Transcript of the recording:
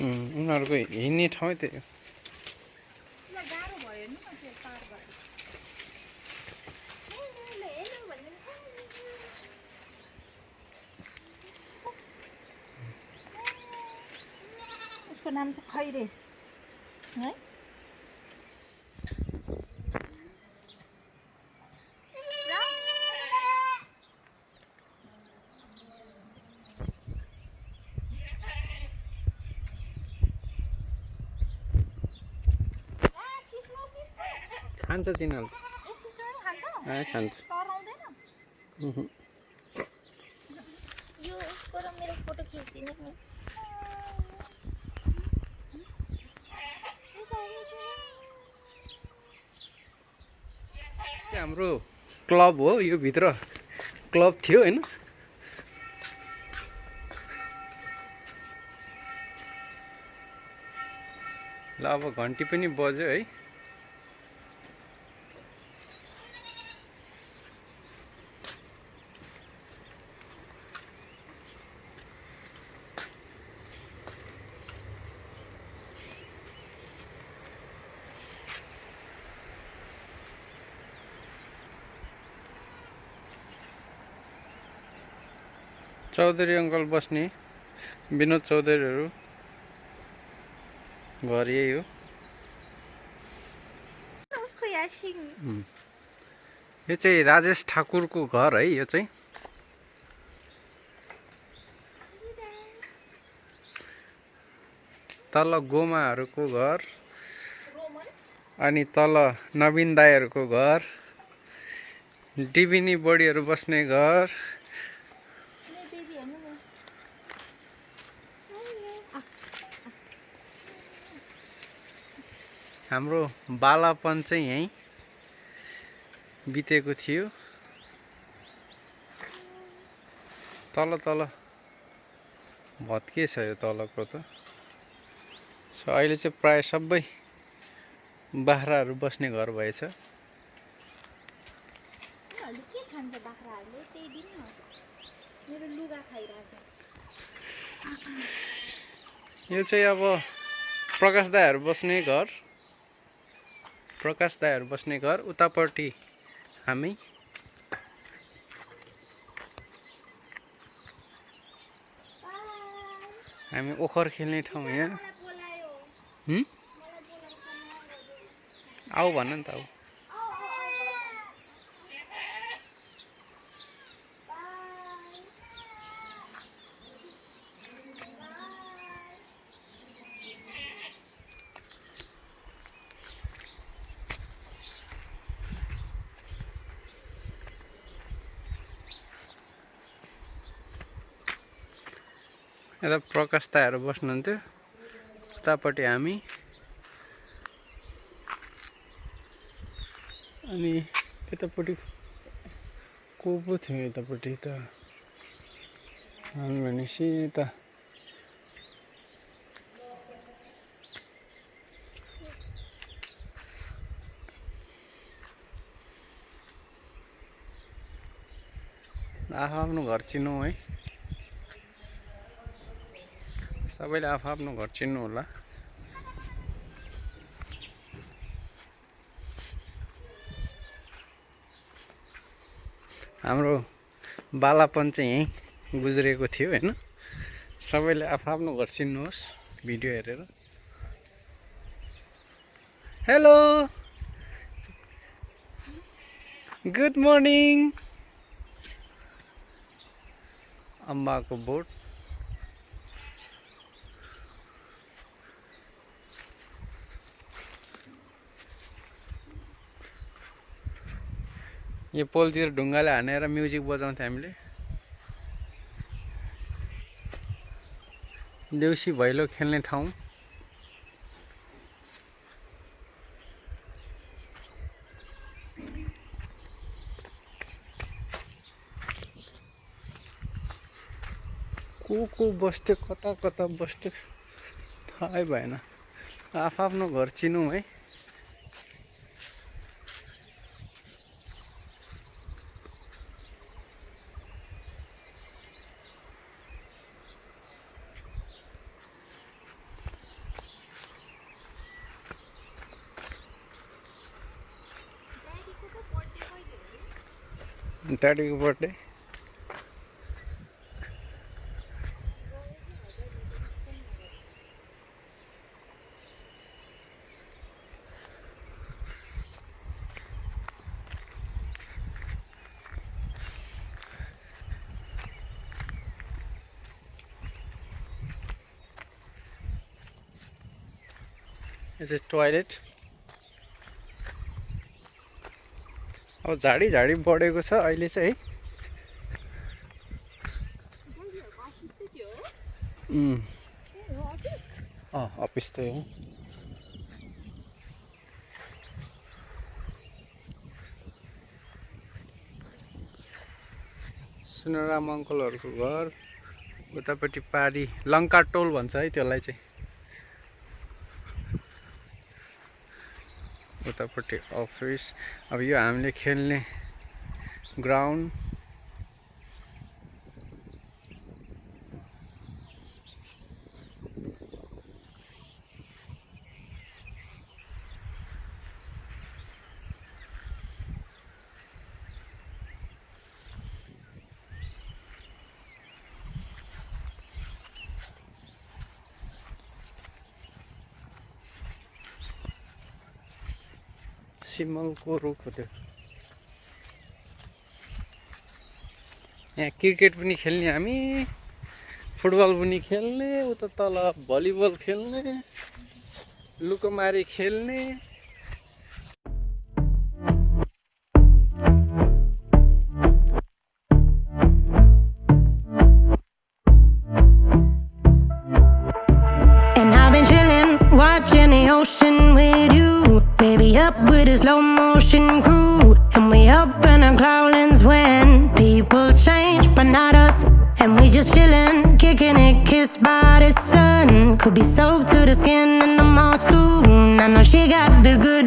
उनीहरूको हिँड्ने ठाउँ त्यही हो। उसको नाम चाहिँ खैरे है। खान्छ तिनीहरू खान्छ। यो उसको र मेरो फोटो खिच्दिनु नि। हाम्रो क्लब हो यो, भित्र क्लब थियो हैन। ल अब घन्टी पनि बज्यो है। चौधरी अङ्कल बस्ने विनोद चौधरीहरू घर यही हो। यो चाहिँ राजेश ठाकुरको घर है। यो चाहिँ तल गोमाहरूको घर, अनि तल नवीन दाईहरूको घर, डिबिनी बडीहरू बस्ने घर। हाम्रो बालापन चाहिँ यहीँ बितेको थियो। तल तल भत्के छ यो तलको त। अहिले चाहिँ प्राय सबै बाख्राहरू बस्ने घर भएछ। यो चाहिँ अब प्रकाश दाईहरू बस्ने घर, प्रकाश दाईहरू बस्ने घर। उतापट्टि हामी। हामी ओखर खेल्ने ठाउँ यहाँ। आऊ भन नि त आऊ। यता प्रकाश दाईहरू बस्नुहुन्थ्यो, उतापट्टि हामी। अनि यतापट्टि को पो थियो यतापट्टि त भनेपछि यता आफ्नो घर चिन्नु है। सबैले आफ्नो घर चिन्नु होला। हाम्रो बालापन चाहिँ यहीँ गुज्रेको थियो हैन। सबैले आफ्नो घर चिन्नुहोस् भिडियो हेरेर। Hello, good morning. अम्बाको बोट। यो पोलतिर ढुङ्गाले हानेर म्युजिक बजाउँथ्यो हामीले। देउसी भैलो खेल्ने ठाउँ। को बस्थ्यो, कता कता बस्थ्यो थाहै भएन। आफ्नो घर चिनौँ है। ड्याडीको बर्थडे यो चाहिँ टोयलेट अब झाडी झाडी बढेको छ अहिले चाहिँ है अफिस त्यही हो सुनराम अङ्कलहरूको घर उतापट्टि पारी लङ्का टोल भन्छ है त्यसलाई चाहिँ उतापट्टि अफिस अब यो हामीले खेल्ने ग्राउन्ड सिमलको रुख हो त्यो यहाँ क्रिकेट पनि खेल्ने हामी फुटबल पनि खेल्ने उता तल भलिबल खेल्ने लुकोमारी खेल्ने And I've been chillin', watching the ocean with you. Baby, up with a slow motion crew. And we up in our clouds when people change, but not us. And we just chillin', kicking it, kissed by the sun. Could be soaked to the skin in the mall soon. I know she got the good